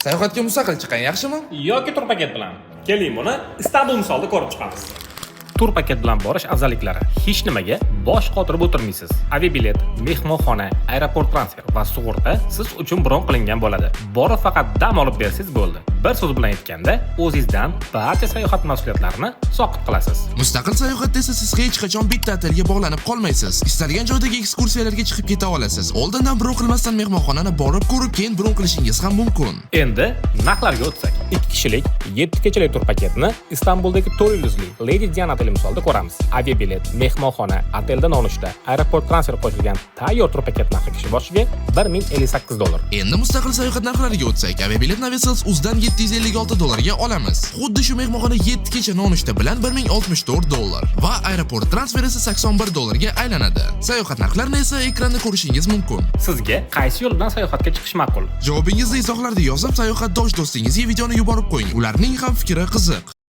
Sayohatga mustaqil chiqing, yaxshimi? Yoki tur paket bilan. Keling buni Istanbul misolida ko'rib chiqamiz. Tur paket bilan borish afzalliklari. Hech nimaga bosh qotirib o'tirmaysiz. Aviabilet, mehmonxona, aeroport transfer va sug'urta siz uchun bron qilingan bo'ladi. Borib faqat dam olib bersangiz bo'ldi. Bir so'z bilan aytganda, o'zingizdan barcha sayohat mas'uliyatlarini soqit qilasiz. Mustaqil sayohatda esa siz hech qachon bitta otelga bog'lanib qolmaysiz. Istalgan joydagi ekskursiyalarga chiqib keta olasiz. Oldindan bron qilmasdan mehmonxonani borib ko'rib, keyin bron qilishingiz ham mumkin. Endi narxlarga o'tsak. 2 kishilik 7 kechalik tur paketni Istanbuldagi 4 yulduzli Lady Diana oteli misolida ko'ramiz. Aviabilet, mehmonxona, otelda nonushta, aeroport transfer qo'shilgan tayyor tur paket narxi kishi boshiga $1058. Endi mustaqil sayohat narxlariga o'tsak, aviabilet Naviasels uzdan $756 olamiz. Xuddi shu mehmonxona 7 kecha nonushta bilan $1064 va aeroport transferi esa $81 ga aylanadi. Sayohat narxlarini esa ekranda ko'rishingiz mumkin. Sizga qaysi yo'l bilan sayohatga chiqish ma'qul? Javobingizni izohlarda yozib, sayohatdosh do'stingizga videoni yuborib qo'ying. Ularning ham fikri qiziq.